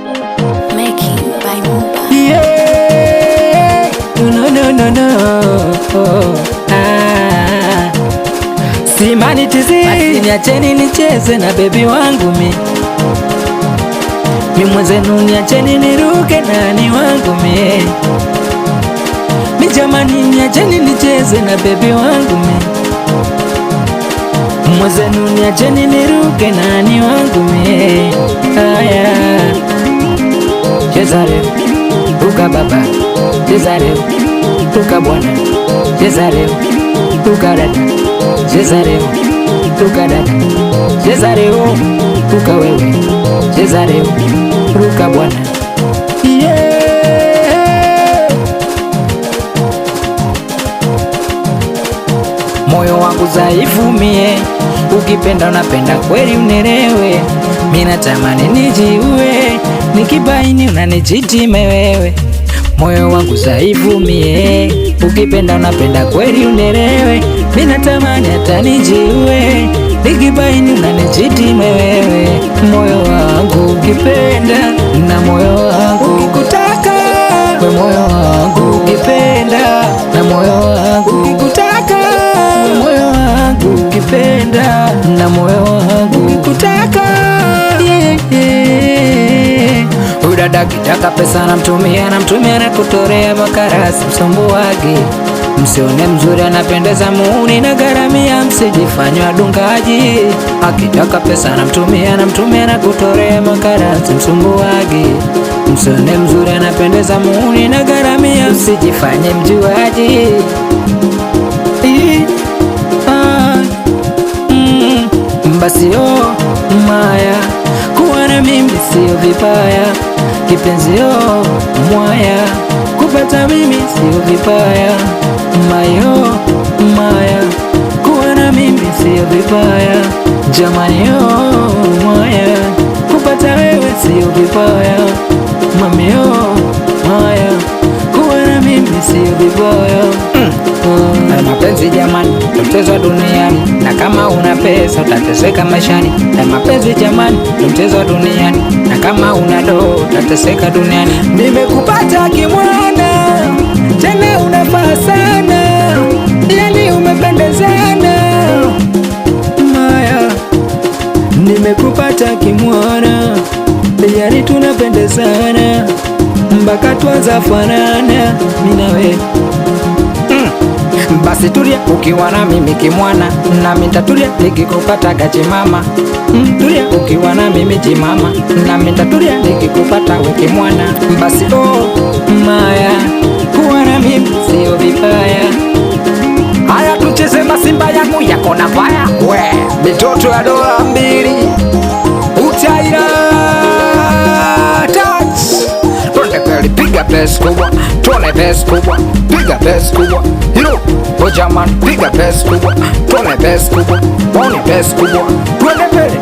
Making by Muba. Yeah, no. Simani tizi, basi niacheni nicheze na baby wangu mi mwenzenu, niacheni niruke nani wangu mi jamani, niacheni nicheze na baby wangu mwenzenu, niacheni niruke nani wangu aya. Cheza leo, ruka baba, cheza leo, ruka bwana, cheza leo, ruka dada, cheza leo, ruka dada, cheza leo, ruka wewe, cheza leo, ruka bwana. Yeah. Moyo wangu dhaifu mie, ukipenda unapenda kweli unielewe, mimi natamani nijiue, nikibaini unanijitime wewe. Moyo wangu dhaifu mie, ukipenda unapenda kweli unielewe, mimi natamani hata nijiue, nikibaini unanijitime wewe. Moyo wangu ukipenda na moyo wangu ukikutaka, we moyo wangu ukipenda na moyo wangu ukikutaka, moyo wangu ukipenda na moyo wangu ukikutaka. Udada kitaka pesa namtumia na kutorea makarasi msumbuwagi, msione mzuri anapendeza muuni na garamia, msijifanywa dungaji. Akitaka pesa namtumia na kutorea makarasi msumbuwagi, msione mzuri anapendeza muuni na garamia, msijifanye mjuaji. Basi maya kuwa na mimi sio vibaya, kipenzi mwaya kupata mimi sio vibaya, maya kuwa na mimi sio vibaya, jamani mwaya kupata wewe sio vibaya, mami mwaya kuwa na mimi sio vibaya. Na mapenzi jamani, mchezo wa duniani, na kama una pesa utateseka maishani. Na mapenzi jamani, mchezo wa duniani, na kama una doho utateseka duniani. Nimekupata kimwana, tena unafaa sana, yani umependezana maya. Nimekupata kimwana, yani tunapendezana mpaka twaza fanana mimi na wewe. Basi tulia ukiwa na mimi kimwana, nami nitatulia nikikupata gachimama. Tulia ukiwa na mimi jimama, nami nitatulia nikikupata we kimwana. Basi maya kuwa na mimi sio vibaya. Haya tucheze masimba yangu yako na faya, we mitoto ya $2 utaira touch. Twende kweli, piga pesa kubwa, tuone pesa kubwa, piga pesa kubwa, o jamani, piga pesa kubwa, tuone pesa kubwa, tuone pesa kubwa, twende mbele.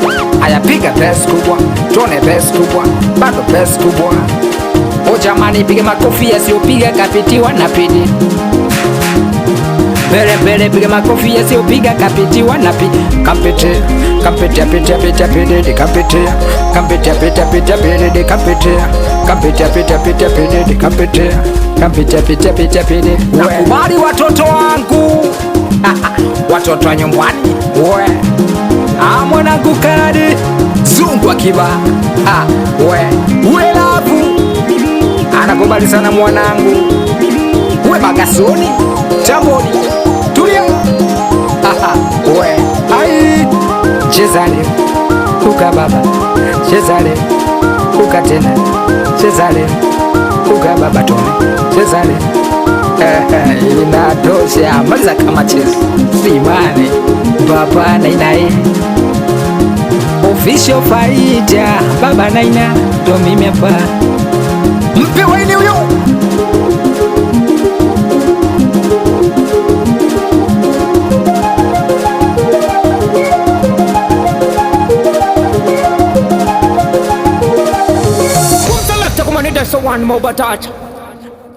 Haya piga pesa kubwa, tuone pesa kubwa, bado pesa kubwa. O jamani, piga makofi yasiyopiga kapitiwa na pidi. Mbele piga makofi yasiyopiga kapitiwa na pidi. Kampetea pede kampetea, kampetea pede kampetea, kampetea pede kampetea, kampetea pede. Nakubali watoto wangu watoto wa nyumbani, we mwanangu Kanadi zungu akiba, we lavu anakubali sana mwanangu, we Bagasoni Tamboni tulia, we ai cheza leo uka baba, cheza leo uka tena, cheza leo uka baba tone, cheza leo inatosha, maliza kama chezi simane baba nainae official faida baba naina ndo mimi hapa, mpe waini huyo. One more touch.